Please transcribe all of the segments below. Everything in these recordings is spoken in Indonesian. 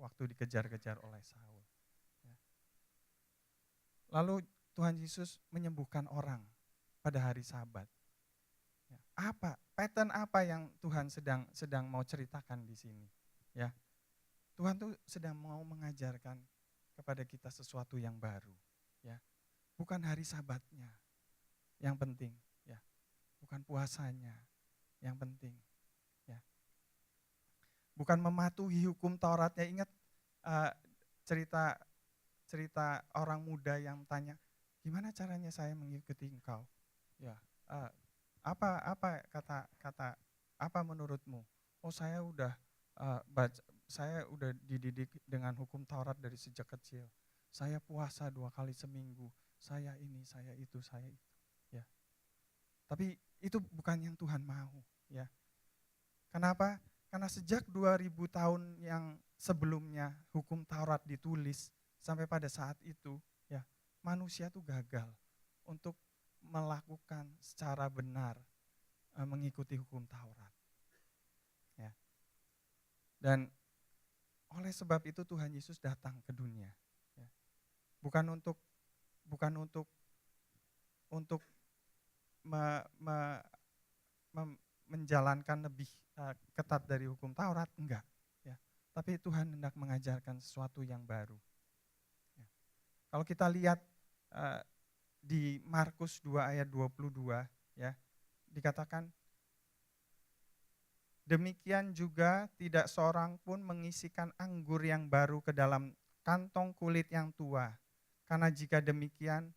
waktu dikejar-kejar oleh Saul. Ya. Lalu Tuhan Yesus menyembuhkan orang pada hari Sabat. Ya. Pattern apa yang Tuhan sedang mau ceritakan di sini? Ya. Tuhan tuh sedang mau mengajarkan kepada kita sesuatu yang baru. Ya. Bukan hari Sabatnya yang penting, ya. Bukan puasanya yang penting, ya. Bukan mematuhi hukum Tauratnya. Ingat cerita orang muda yang tanya, gimana caranya saya mengikuti engkau? Ya, apa menurutmu? Oh, saya udah dididik dengan hukum Taurat dari sejak kecil. Saya puasa 2 kali seminggu. Saya ini, saya itu. Ya. Tapi itu bukan yang Tuhan mau, ya. Kenapa? Karena sejak 2000 tahun yang sebelumnya hukum Taurat ditulis sampai pada saat itu, ya, manusia tuh gagal untuk melakukan secara benar mengikuti hukum Taurat. Ya. Dan oleh sebab itu Tuhan Yesus datang ke dunia. Ya. Bukan untuk menjalankan lebih ketat dari hukum Taurat, enggak. Ya. Tapi Tuhan hendak mengajarkan sesuatu yang baru. Ya. Kalau kita lihat di Markus 2 ayat 22, ya, dikatakan, demikian juga tidak seorang pun mengisikan anggur yang baru ke dalam kantong kulit yang tua. Karena jika demikian,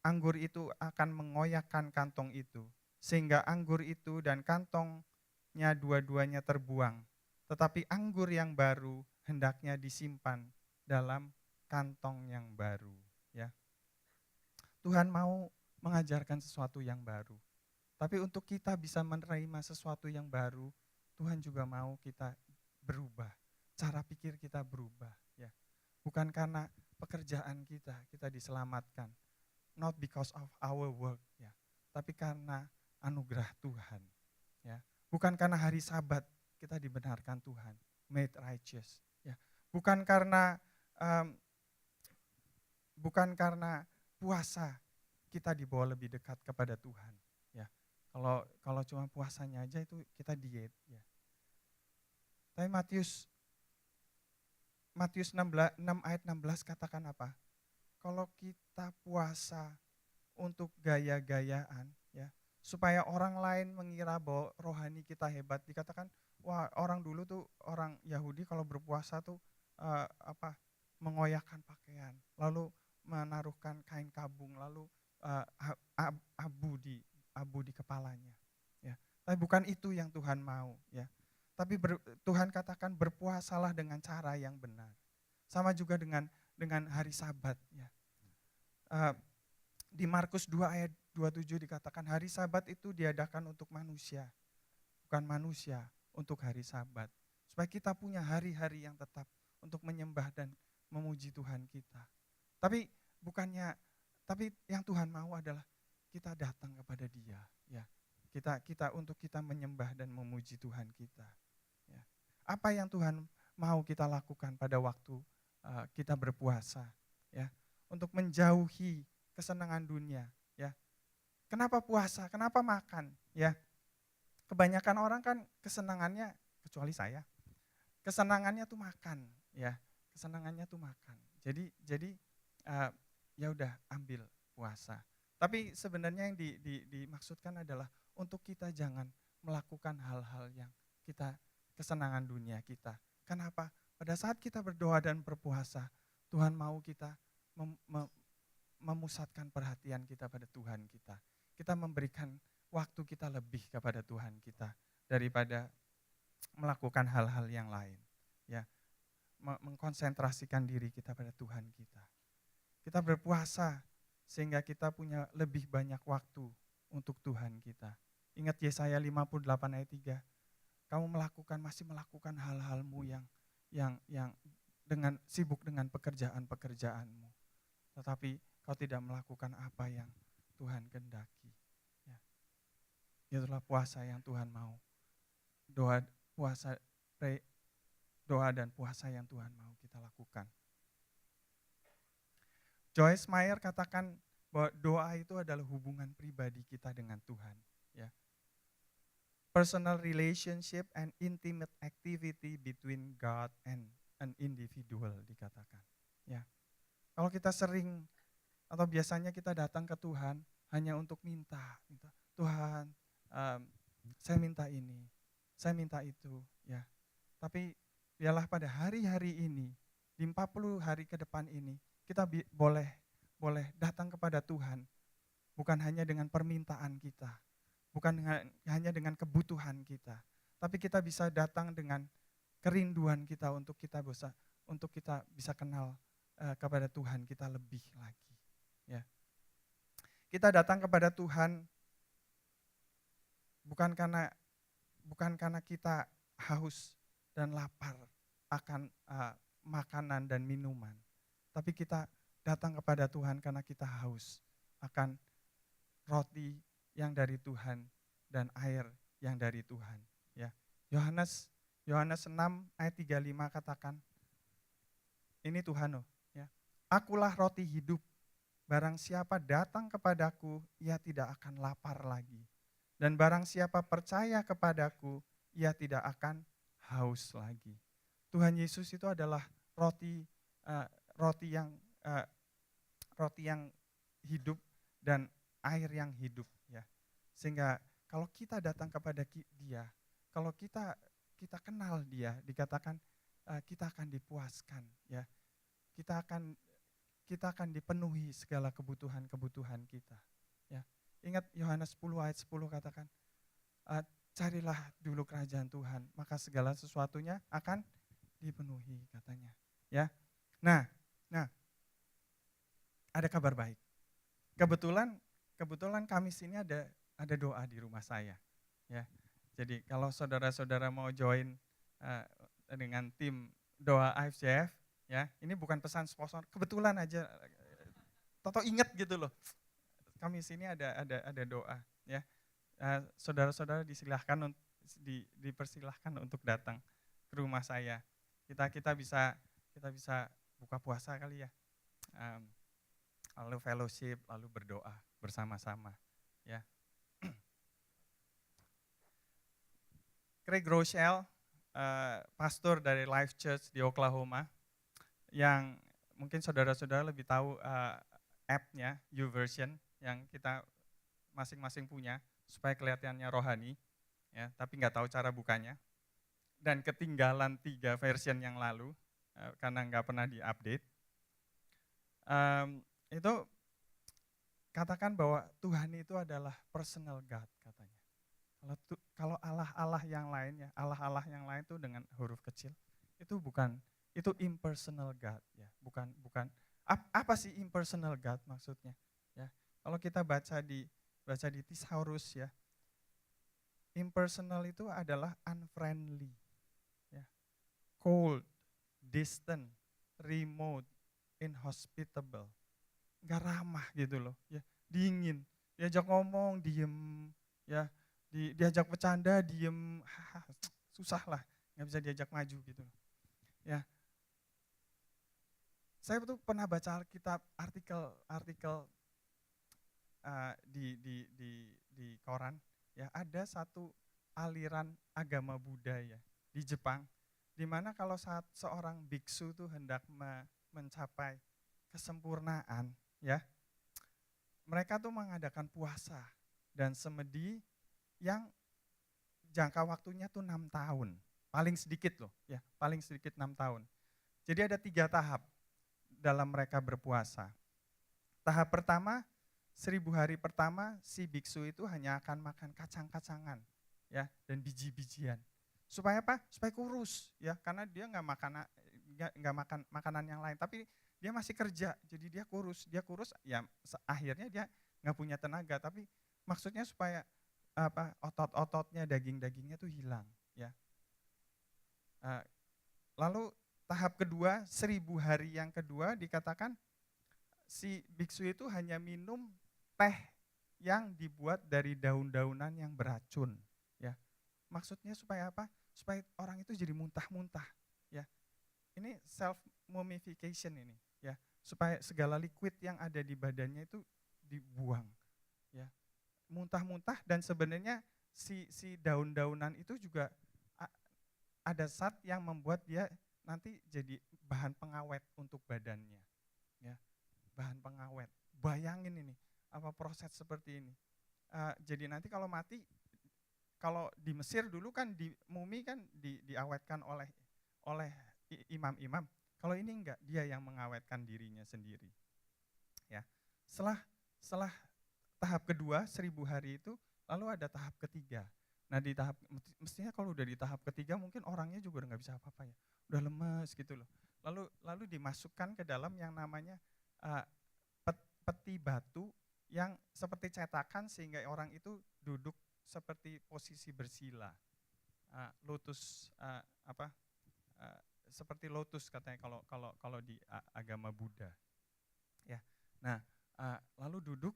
anggur itu akan mengoyakkan kantong itu, sehingga anggur itu dan kantongnya dua-duanya terbuang. Tetapi anggur yang baru hendaknya disimpan dalam kantong yang baru. Ya. Tuhan mau mengajarkan sesuatu yang baru. Tapi untuk kita bisa menerima sesuatu yang baru, Tuhan juga mau kita berubah. Cara pikir kita berubah. Ya. Bukan karena pekerjaan kita diselamatkan. Not because of our work. Ya. Tapi karena anugerah Tuhan. Ya. Bukan karena hari Sabat kita dibenarkan Tuhan. Made righteous. Ya. Bukan karena puasa kita dibawa lebih dekat kepada Tuhan. Ya. Kalau cuma puasanya aja itu kita diet. Ya. Tapi Matius 6 ayat 16 katakan apa? Kalau kita puasa untuk gaya-gayaan, ya, supaya orang lain mengira bahwa rohani kita hebat, dikatakan, wah, orang dulu tuh, orang Yahudi kalau berpuasa tuh mengoyakkan pakaian, lalu menaruhkan kain kabung, lalu abu di kepalanya. Ya. Tapi bukan itu yang Tuhan mau. Ya. Tapi Tuhan katakan berpuasalah dengan cara yang benar. Sama juga dengan hari Sabat. Ya. Di Markus 2 ayat 27 dikatakan hari Sabat itu diadakan untuk manusia, bukan manusia untuk hari Sabat. Supaya kita punya hari-hari yang tetap untuk menyembah dan memuji Tuhan kita. Tapi yang Tuhan mau adalah kita datang kepada Dia, ya. Kita menyembah dan memuji Tuhan kita. Ya. Apa yang Tuhan mau kita lakukan pada waktu kita berpuasa, ya, untuk menjauhi kesenangan dunia, ya. Kenapa puasa? Kenapa makan? Ya. Kebanyakan orang kan kesenangannya, kecuali saya, kesenangannya tuh makan, ya. Kesenangannya tuh makan. Jadi ya udah ambil puasa. Tapi sebenarnya yang dimaksudkan adalah untuk kita jangan melakukan hal-hal yang kesenangan dunia kita. Kenapa? Pada saat kita berdoa dan berpuasa, Tuhan mau kita memusatkan perhatian kita pada Tuhan kita. Kita memberikan waktu kita lebih kepada Tuhan kita daripada melakukan hal-hal yang lain. Ya, mengkonsentrasikan diri kita pada Tuhan kita. Kita berpuasa sehingga kita punya lebih banyak waktu untuk Tuhan kita. Ingat Yesaya 58 ayat 3. Kamu masih melakukan hal-halmu yang sibuk dengan pekerjaan-pekerjaanmu. Tetapi kau tidak melakukan apa yang Tuhan kehendaki. Ya. Itulah puasa yang Tuhan mau. Doa dan puasa yang Tuhan mau kita Joyce Meyer katakan bahwa doa itu adalah hubungan pribadi kita dengan Tuhan. Ya. Personal relationship and intimate activity between God and an individual dikatakan. Ya. Kalau kita sering atau biasanya kita datang ke Tuhan hanya untuk minta. Tuhan, saya minta ini, saya minta itu. Ya. Tapi biarlah pada hari-hari ini, di 40 hari ke depan ini, kita boleh datang kepada Tuhan, bukan hanya dengan permintaan kita, bukan hanya dengan kebutuhan kita, tapi kita bisa datang dengan kerinduan kita untuk kita bisa kenal kepada Tuhan kita lebih lagi. Ya. Kita datang kepada Tuhan bukan karena kita haus dan lapar akan makanan dan minuman, tapi kita datang kepada Tuhan karena kita haus akan roti yang dari Tuhan dan air yang dari Tuhan. Ya. Yohanes 6 ayat 35 katakan, ini Tuhan loh, ya. Akulah roti hidup, barang siapa datang kepadaku, ia tidak akan lapar lagi. Dan barang siapa percaya kepadaku, ia tidak akan haus lagi. Tuhan Yesus itu adalah roti yang hidup dan air yang hidup, ya. Sehingga kalau kita datang kepada Dia, kalau kita kenal Dia, dikatakan kita akan dipuaskan, ya. Kita akan dipenuhi segala kebutuhan kita, ya. Ingat Yohanes 10 ayat 10 katakan, carilah dulu kerajaan Tuhan, maka segala sesuatunya akan dipenuhi, katanya. Ya. Nah, ada kabar baik. Kebetulan Kamis ini ada doa di rumah saya. Ya. Jadi kalau saudara-saudara mau join dengan tim doa IFCF, ya, ini bukan pesan sponsor, kebetulan aja Toto ingat gitu loh. Kamis ini ada doa, ya. Saudara-saudara dipersilahkan untuk datang ke rumah saya. Kita bisa buka puasa kali ya. Lalu fellowship, lalu berdoa bersama-sama, ya. Craig Groeschel, pastor dari Life Church di Oklahoma, yang mungkin saudara-saudara lebih tahu app-nya YouVersion yang kita masing-masing punya supaya kelihatannya rohani, ya, tapi nggak tahu cara bukanya. Dan ketinggalan 3 version yang lalu karena nggak pernah diupdate. Itu katakan bahwa Tuhan itu adalah personal God, katanya. Kalau Allah-Allah yang lain, ya, Allah-Allah yang lain itu dengan huruf kecil, itu impersonal God, ya. Bukan apa sih impersonal God maksudnya? Ya. Kalau kita baca di Thesaurus, ya, impersonal itu adalah unfriendly, ya, cold, distant, remote, inhospitable, nggak ramah gitu loh, ya, dingin, diajak ngomong diem, ya, diajak bercanda diem, susah lah, nggak bisa diajak maju gitu, ya. Saya tuh pernah baca Alkitab artikel di koran, ya, ada satu aliran agama Buddha, ya, di Jepang, di mana kalau saat seorang biksu tuh hendak mencapai kesempurnaan, ya, mereka tuh mengadakan puasa dan semedi yang jangka waktunya tuh 6 tahun, paling sedikit loh, ya, paling sedikit 6 tahun. Jadi ada 3 tahap dalam mereka berpuasa. Tahap pertama, 1000 hari pertama si biksu itu hanya akan makan kacang-kacangan, ya, dan biji-bijian. Supaya apa? Supaya kurus, ya, karena dia nggak makan makanan yang lain, tapi dia masih kerja, jadi dia kurus, ya, akhirnya dia nggak punya tenaga, tapi maksudnya supaya otot-ototnya, daging-dagingnya tuh hilang, ya. Lalu tahap kedua, 1000 hari yang kedua dikatakan si biksu itu hanya minum teh yang dibuat dari daun-daunan yang beracun, ya. Maksudnya supaya apa? Supaya orang itu jadi muntah-muntah, ya. Ini self mummification ini, ya. supaya segala liquid yang ada di badannya itu dibuang, ya. Muntah-muntah dan sebenarnya si daun-daunan itu juga ada zat yang membuat dia nanti jadi bahan pengawet untuk badannya, ya. Bahan pengawet. Bayangin ini, apa proses seperti ini. Jadi nanti kalau mati, kalau di Mesir dulu kan di mumi kan diawetkan oleh imam-imam. Kalau ini enggak, dia yang mengawetkan dirinya sendiri. Ya. Setelah tahap kedua 1000 hari itu, lalu ada tahap ketiga. Nah di tahap, mestinya kalau udah di tahap ketiga mungkin orangnya juga udah nggak bisa apa-apa ya, udah lemes gitu loh. Lalu dimasukkan ke dalam yang namanya uh, peti batu yang seperti cetakan sehingga orang itu duduk seperti posisi bersila, lotus seperti lotus katanya kalau di agama Buddha, ya. Nah lalu duduk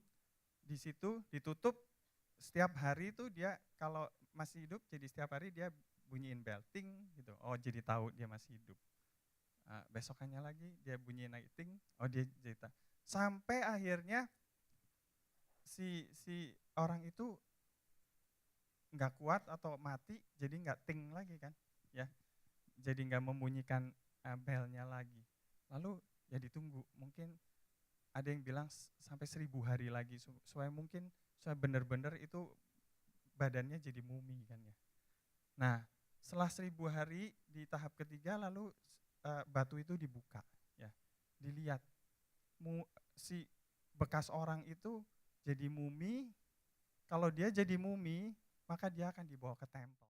di situ ditutup setiap hari itu dia kalau masih hidup jadi setiap hari dia bunyiin bel ting gitu, oh jadi tahu dia masih hidup. Besokannya lagi dia bunyiin lagi ting, oh dia jadi tahu. Sampai akhirnya si orang itu nggak kuat atau mati, jadi nggak ting lagi kan, ya. Jadi nggak membunyikan belnya lagi. Lalu ya ditunggu, mungkin ada yang bilang sampai 1000 hari lagi supaya mungkin supaya benar-benar itu badannya jadi mumi kan ya. Nah setelah 1000 hari di tahap ketiga lalu batu itu dibuka, ya, dilihat si bekas orang itu jadi mumi. Kalau dia jadi mumi maka dia akan dibawa ke tempel.